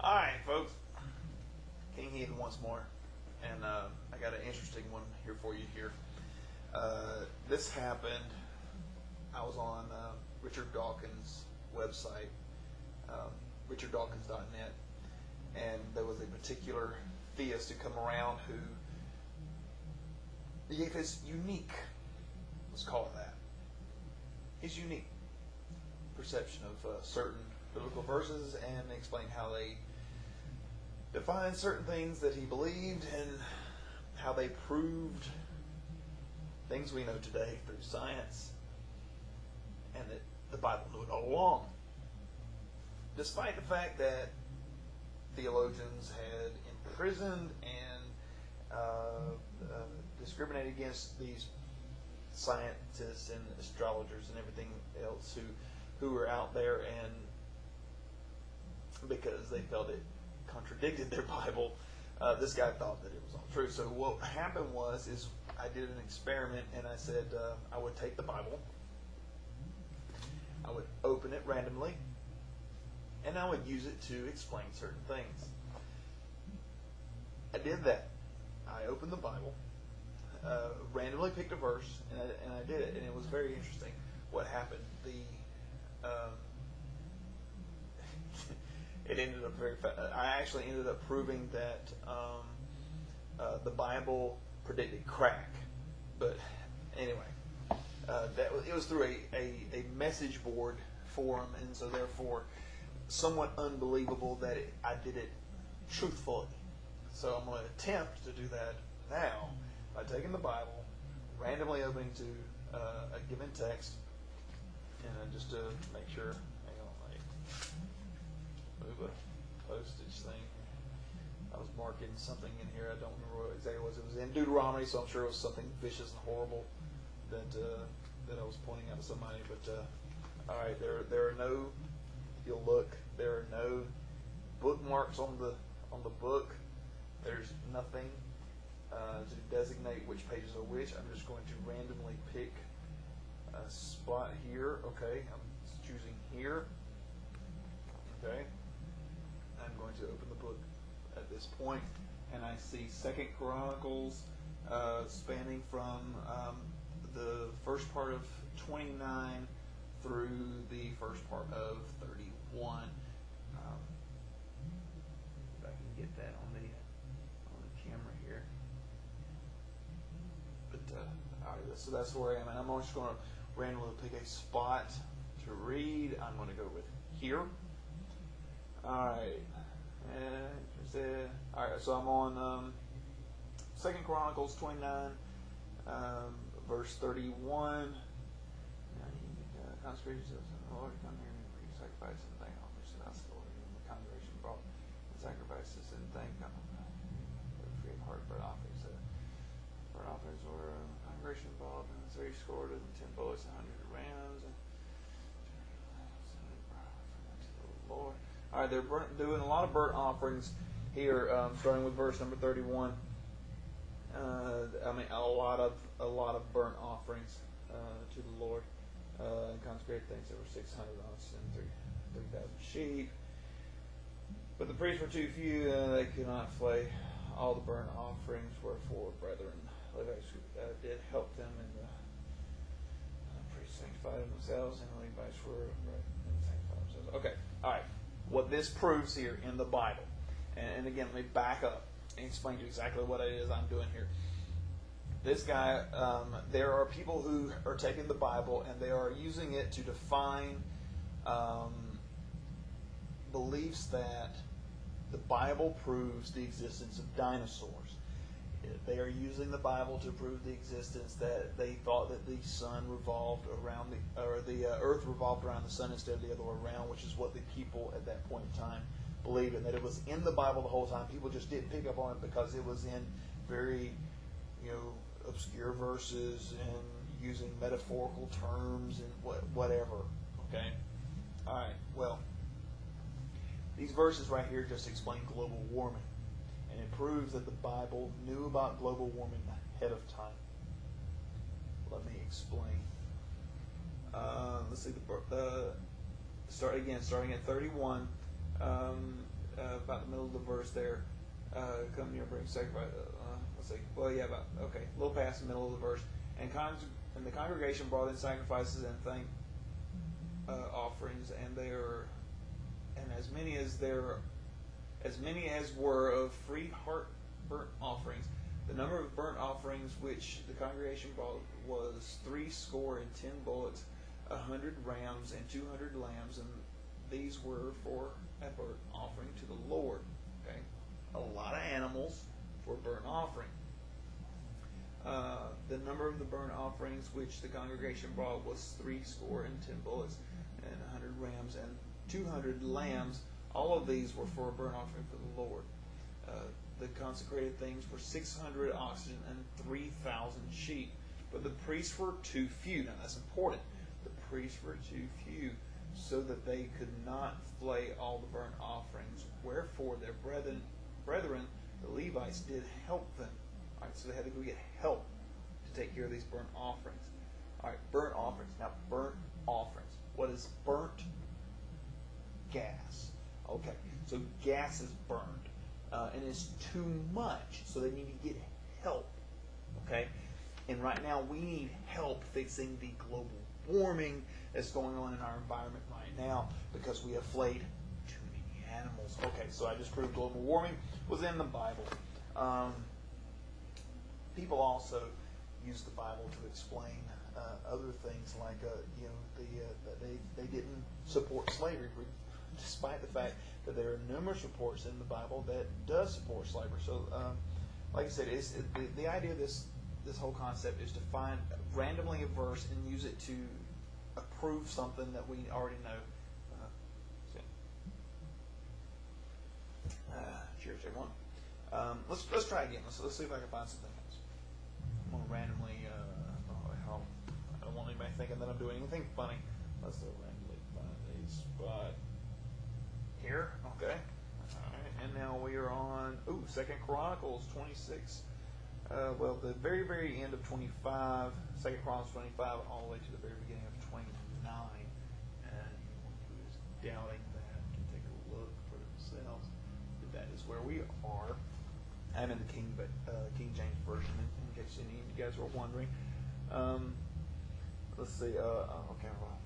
Alright, folks. King Heathen once more. And I got an interesting one here for you here. This happened, I was on Richard Dawkins' website, richarddawkins.net, and there was a particular theist who come around who gave his unique, let's call it that, his unique perception of certain biblical verses and explain how they define certain things that he believed and how they proved things we know today through science, and that the Bible knew it all along. Despite the fact that theologians had imprisoned and discriminated against these scientists and astrologers and everything else who were out there, and because they felt it contradicted their Bible, this guy thought that it was all true. So what happened is I did an experiment, and I said I would take the Bible, I would open it randomly, and I would use it to explain certain things. I did that. I opened the Bible, randomly picked a verse, and I did it, and it was very interesting what happened. It ended up very fast. I actually ended up proving that the Bible predicted crack. But anyway, it was through a message board forum, and so therefore somewhat unbelievable that I did it truthfully. So I'm going to attempt to do that now by taking the Bible, randomly opening to a given text, and just to make sure. Hang on, move a postage thing. I was marking something in here. I don't remember what exactly it was. It was in Deuteronomy, so I'm sure it was something vicious and horrible that I was pointing out to somebody. But all right, there are no. You'll look. There are no bookmarks on the book. There's nothing to designate which pages are which. I'm just going to randomly pick a spot here. Okay, I'm choosing here. Okay. I'm going to open the book at this point, and I see 2 Chronicles spanning from the first part of 29 through the first part of 31. If I can get that on the camera here. But all right, so that's where I am, and I'm just going to randomly pick a spot to read. I'm going to go with here. Alright, so I'm on 2 Chronicles 29, verse 31. Consecration says, Lord, come here and bring sacrifice and thank offerings to us, Lord. And the congregation brought the sacrifices and thank God. Free of heart burnt offerings. Burnt offerings were congregation brought, and 3 scored, and 10 bullocks, and 100 rams, and Lord. All right, they're doing a lot of burnt offerings here, starting with verse number 31. A lot of burnt offerings to the Lord. And consecrated things. There were 600 oxen and 3,000 sheep. But the priests were too few, and they could not flay all the burnt offerings. Wherefore, brethren, Levites did help them, and the priests sanctified themselves, and the Levites were sanctified themselves. Okay, all right. What this proves here in the Bible, and again, let me back up and explain to you exactly what it is I'm doing here. This guy, there are people who are taking the Bible and they are using it to define beliefs that the Bible proves the existence of dinosaurs. They are using the Bible to prove the existence that they thought that the sun revolved around the earth revolved around the sun instead of the other way around, which is what the people at that point in time believed, and that it was in the Bible the whole time. People just didn't pick up on it because it was in very, obscure verses and using metaphorical terms and whatever. Okay? All right. Well, these verses right here just explain global warming. And it proves that the Bible knew about global warming ahead of time. Let me explain. Let's see. Starting at 31. about the middle of the verse there. Come near, bring sacrifice. Let's see. Well, yeah, about okay, a little past the middle of the verse. And the congregation brought in sacrifices and thank offerings, and as many as were of free heart burnt offerings. The number of burnt offerings which the congregation brought was 60 bullocks, 100 rams, and 200 lambs, and these were for a burnt offering to the Lord. Okay, a lot of animals for a burnt offering. The number of the burnt offerings which the congregation brought was 60 bullocks, and 100 rams, and 200 lambs. All of these were for a burnt offering for the Lord. The consecrated things were 600 oxen and 3,000 sheep. But the priests were too few. Now that's important. The priests were too few, so that they could not flay all the burnt offerings. Wherefore their brethren, the Levites, did help them. All right, so they had to go get help to take care of these burnt offerings. All right, burnt offerings. Now, burnt offerings. What is burnt? Gas. Okay, so gas is burned. And it's too much, so they need to get help. Okay? And right now we need help fixing the global warming that's going on in our environment right now because we have flayed too many animals. Okay, so I just proved global warming was in the Bible. People also use the Bible to explain other things like, they didn't support slavery, despite the fact that there are numerous reports in the Bible that does support slavery. So, like I said, the idea of this whole concept is to find randomly a verse and use it to approve something that we already know. Cheers, everyone. Let's try again. Let's see if I can find something else. I'm gonna randomly. I don't want anybody thinking that I'm doing anything funny. Let's randomly find a spot here. Okay. All right. And now we are on 2 Chronicles 26. Well, the very, very end of 25, 2 Chronicles 25, all the way to the very beginning of 29. And anyone who is doubting that can take a look for themselves. That is where we are. I'm in the King James Version, in case any of you guys were wondering. Let's see. Okay, well,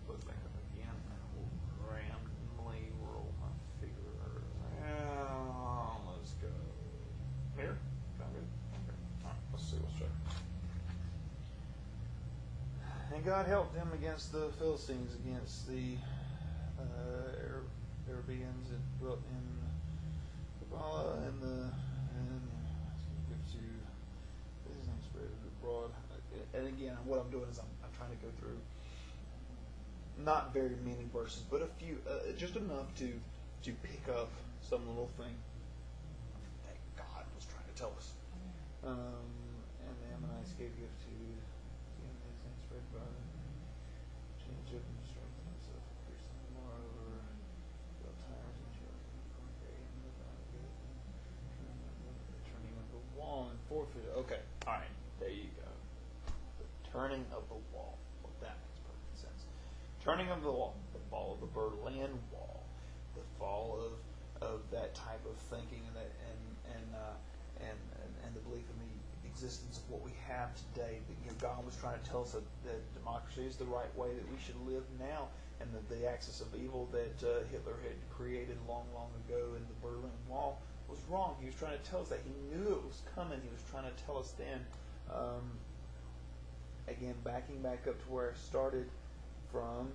put it back up again. We'll randomly roll my figure around. Let's go here. Found it. Okay. All right. Let's see. Let's check. And God helped them against the Philistines, against the Arabians that dwelt in Gabala and his name spread abroad. And again, what I'm doing is I'm trying to go through not very many verses, but a few, just enough to pick up some little thing that God was trying to tell us. And the Ammonites gave gift to him, his name spread abroad. Change up and strength himself, piercing moreover, built tires and children, turning of the wall and forfeit. Okay, all right, there you go. The turning of the wall. Well, that makes perfect sense. Turning of the wall, the fall of the Berlin Wall, the fall of that type of thinking and the belief in the existence of what we have today. That, God was trying to tell us that democracy is the right way that we should live now, and that the axis of evil that Hitler had created long, long ago in the Berlin Wall was wrong. He was trying to tell us that. He knew it was coming. He was trying to tell us then. Again, backing back up to where I started from,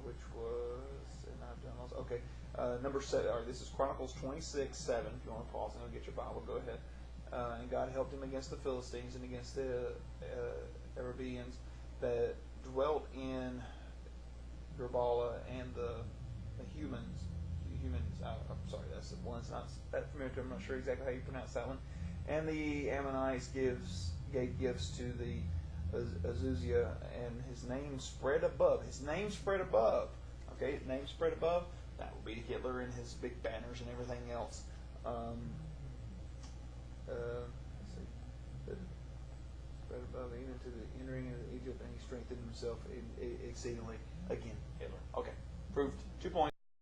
which was, and I've done those. Okay, number 7. All right, this is Chronicles 26:7. If you want to pause and get your Bible, go ahead. And God helped him against the Philistines and against the Arabians that dwelt in Gabala, and the humans. I'm sorry, that's the one that's not that familiar to me. I'm not sure exactly how you pronounce that one. And the Ammonites gave gifts to the Azuziah, and his name spread above. His name spread above. Okay, name spread above. That would be Hitler and his big banners and everything else. Let's see. Spread above, even to the entering into Egypt, and he strengthened himself exceedingly. Again, Hitler. Okay, proved 2 points.